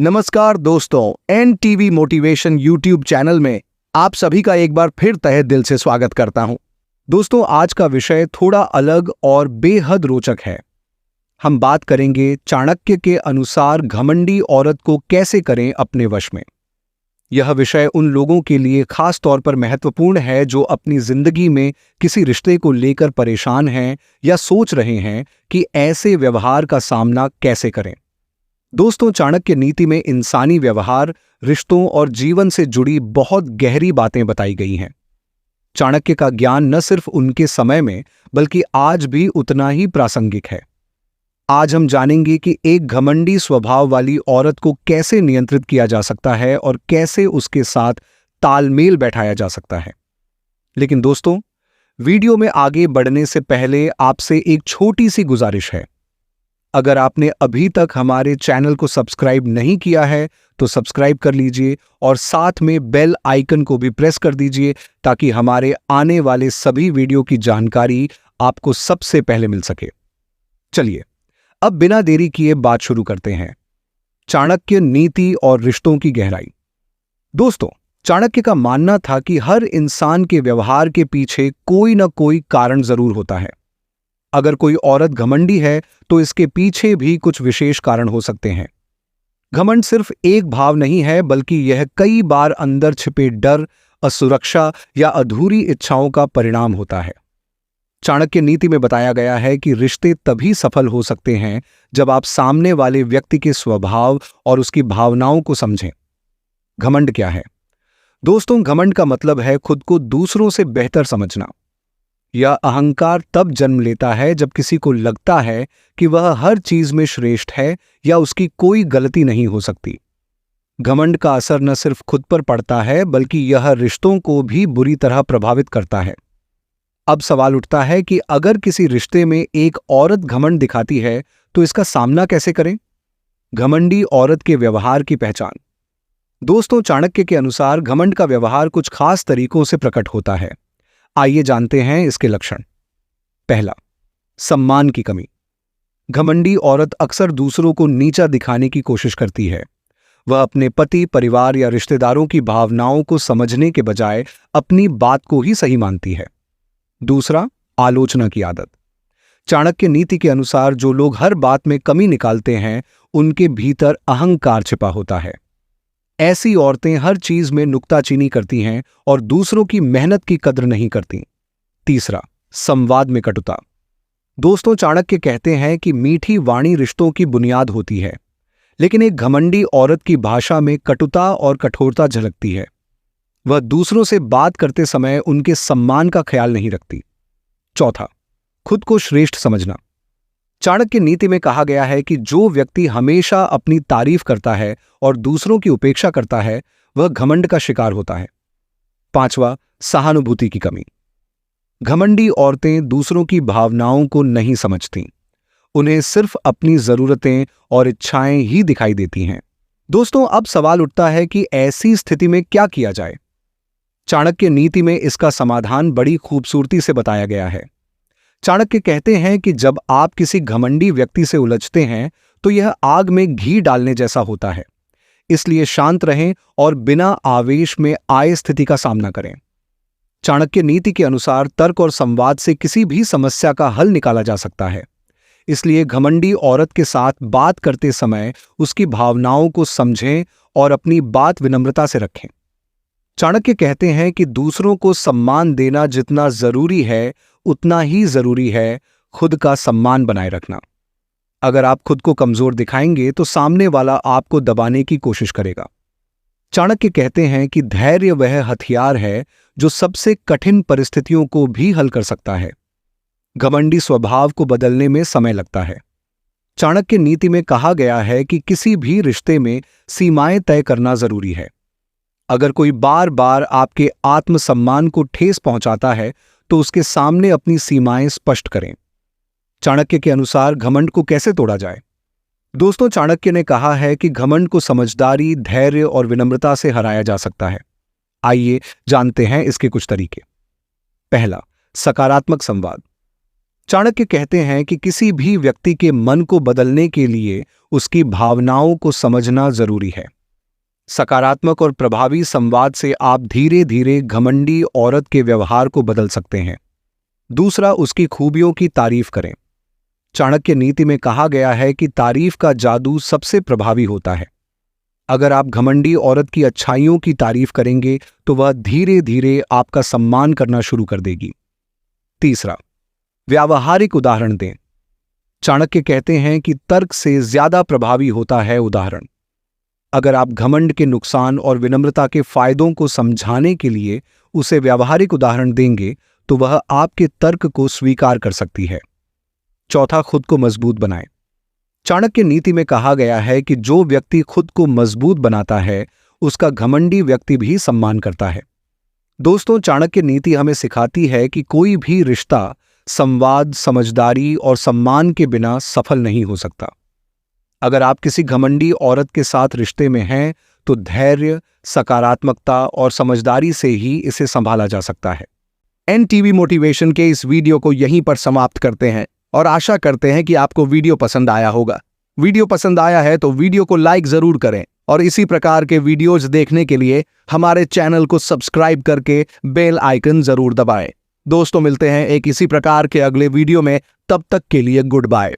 नमस्कार दोस्तों, NTV motivation YouTube channel में आप सभी का एक बार फिर तहे दिल से स्वागत करता हूं। दोस्तों, आज का विषय थोड़ा अलग और बेहद रोचक है। हम बात करेंगे चाणक्य के अनुसार घमंडी औरत को कैसे करें अपने वश में। यह विषय उन लोगों के लिए खास तौर पर महत्वपूर्ण है जो अपनी जिंदगी में किसी रिश्ते को लेकर परेशान हैं या सोच रहे हैं कि ऐसे व्यवहार का सामना कैसे करें। दोस्तों, चाणक्य नीति में इंसानी व्यवहार, रिश्तों और जीवन से जुड़ी बहुत गहरी बातें बताई गई हैं। चाणक्य का ज्ञान न सिर्फ उनके समय में बल्कि आज भी उतना ही प्रासंगिक है। आज हम जानेंगे कि एक घमंडी स्वभाव वाली औरत को कैसे नियंत्रित किया जा सकता है और कैसे उसके साथ तालमेल बैठाया जा सकता है। लेकिन दोस्तों, वीडियो में आगे बढ़ने से पहले आपसे एक छोटी सी गुजारिश है। अगर आपने अभी तक हमारे चैनल को सब्सक्राइब नहीं किया है तो सब्सक्राइब कर लीजिए और साथ में बेल आइकन को भी प्रेस कर दीजिए ताकि हमारे आने वाले सभी वीडियो की जानकारी आपको सबसे पहले मिल सके। चलिए, अब बिना देरी किए बात शुरू करते हैं। चाणक्य नीति और रिश्तों की गहराई। दोस्तों, चाणक्य का मानना था कि हर इंसान के व्यवहार के पीछे कोई न कोई कारण जरूर होता है। अगर कोई औरत घमंडी है तो इसके पीछे भी कुछ विशेष कारण हो सकते हैं। घमंड सिर्फ एक भाव नहीं है बल्कि यह कई बार अंदर छिपे डर, असुरक्षा या अधूरी इच्छाओं का परिणाम होता है। चाणक्य नीति में बताया गया है कि रिश्ते तभी सफल हो सकते हैं जब आप सामने वाले व्यक्ति के स्वभाव और उसकी भावनाओं को समझें। घमंड क्या है? दोस्तों, घमंड का मतलब है खुद को दूसरों से बेहतर समझना। यह अहंकार तब जन्म लेता है जब किसी को लगता है कि वह हर चीज में श्रेष्ठ है या उसकी कोई गलती नहीं हो सकती। घमंड का असर न सिर्फ खुद पर पड़ता है बल्कि यह रिश्तों को भी बुरी तरह प्रभावित करता है। अब सवाल उठता है कि अगर किसी रिश्ते में एक औरत घमंड दिखाती है तो इसका सामना कैसे करें? घमंडी औरत के व्यवहार की पहचान। दोस्तों, चाणक्य के अनुसार घमंड का व्यवहार कुछ खास तरीकों से प्रकट होता है। आइए जानते हैं इसके लक्षण। पहला, सम्मान की कमी। घमंडी औरत अक्सर दूसरों को नीचा दिखाने की कोशिश करती है। वह अपने पति, परिवार या रिश्तेदारों की भावनाओं को समझने के बजाय अपनी बात को ही सही मानती है। दूसरा, आलोचना की आदत। चाणक्य नीति के अनुसार जो लोग हर बात में कमी निकालते हैं उनके भीतर अहंकार छिपा होता है। ऐसी औरतें हर चीज में नुक्ताचीनी करती हैं और दूसरों की मेहनत की कद्र नहीं करती। तीसरा, संवाद में कटुता। दोस्तों, चाणक्य कहते हैं कि मीठी वाणी रिश्तों की बुनियाद होती है, लेकिन एक घमंडी औरत की भाषा में कटुता और कठोरता झलकती है। वह दूसरों से बात करते समय उनके सम्मान का ख्याल नहीं रखती। चौथा, खुद को श्रेष्ठ समझना। चाणक्य नीति में कहा गया है कि जो व्यक्ति हमेशा अपनी तारीफ करता है और दूसरों की उपेक्षा करता है वह घमंड का शिकार होता है। पांचवा, सहानुभूति की कमी। घमंडी औरतें दूसरों की भावनाओं को नहीं समझती। उन्हें सिर्फ अपनी जरूरतें और इच्छाएं ही दिखाई देती हैं। दोस्तों, अब सवाल उठता है कि ऐसी स्थिति में क्या किया जाए? चाणक्य नीति में इसका समाधान बड़ी खूबसूरती से बताया गया है। चाणक्य कहते हैं कि जब आप किसी घमंडी व्यक्ति से उलझते हैं तो यह आग में घी डालने जैसा होता है। इसलिए शांत रहें और बिना आवेश में आए स्थिति का सामना करें। चाणक्य नीति के अनुसार तर्क और संवाद से किसी भी समस्या का हल निकाला जा सकता है। इसलिए घमंडी औरत के साथ बात करते समय उसकी भावनाओं को समझें और अपनी बात विनम्रता से रखें। चाणक्य कहते हैं कि दूसरों को सम्मान देना जितना जरूरी है उतना ही जरूरी है खुद का सम्मान बनाए रखना। अगर आप खुद को कमजोर दिखाएंगे तो सामने वाला आपको दबाने की कोशिश करेगा। चाणक्य कहते हैं कि धैर्य वह हथियार है जो सबसे कठिन परिस्थितियों को भी हल कर सकता है। घमंडी स्वभाव को बदलने में समय लगता है। चाणक्य नीति में कहा गया है कि किसी भी रिश्ते में सीमाएं तय करना जरूरी है। अगर कोई बार बार आपके आत्मसम्मान को ठेस पहुंचाता है तो उसके सामने अपनी सीमाएं स्पष्ट करें। चाणक्य के अनुसार घमंड को कैसे तोड़ा जाए? दोस्तों, चाणक्य ने कहा है कि घमंड को समझदारी, धैर्य और विनम्रता से हराया जा सकता है। आइए जानते हैं इसके कुछ तरीके। पहला, सकारात्मक संवाद। चाणक्य कहते हैं कि किसी भी व्यक्ति के मन को बदलने के लिए उसकी भावनाओं को समझना जरूरी है। सकारात्मक और प्रभावी संवाद से आप धीरे धीरे घमंडी औरत के व्यवहार को बदल सकते हैं। दूसरा, उसकी खूबियों की तारीफ करें। चाणक्य नीति में कहा गया है कि तारीफ का जादू सबसे प्रभावी होता है। अगर आप घमंडी औरत की अच्छाइयों की तारीफ करेंगे तो वह धीरे धीरे आपका सम्मान करना शुरू कर देगी। तीसरा, व्यावहारिक उदाहरण दें। चाणक्य कहते हैं कि तर्क से ज्यादा प्रभावी होता है उदाहरण। अगर आप घमंड के नुकसान और विनम्रता के फायदों को समझाने के लिए उसे व्यावहारिक उदाहरण देंगे तो वह आपके तर्क को स्वीकार कर सकती है। चौथा, खुद को मजबूत बनाएं। चाणक्य नीति में कहा गया है कि जो व्यक्ति खुद को मजबूत बनाता है उसका घमंडी व्यक्ति भी सम्मान करता है। दोस्तों, चाणक्य नीति हमें सिखाती है कि कोई भी रिश्ता संवाद, समझदारी और सम्मान के बिना सफल नहीं हो सकता। अगर आप किसी घमंडी औरत के साथ रिश्ते में हैं तो धैर्य, सकारात्मकता और समझदारी से ही इसे संभाला जा सकता है। एनटीवी मोटिवेशन के इस वीडियो को यहीं पर समाप्त करते हैं और आशा करते हैं कि आपको वीडियो पसंद आया होगा। वीडियो पसंद आया है तो वीडियो को लाइक जरूर करें और इसी प्रकार के वीडियोज देखने के लिए हमारे चैनल को सब्सक्राइब करके बेल आइकन जरूर दबाएं। दोस्तों, मिलते हैं एक इसी प्रकार के अगले वीडियो में। तब तक के लिए गुड बाय।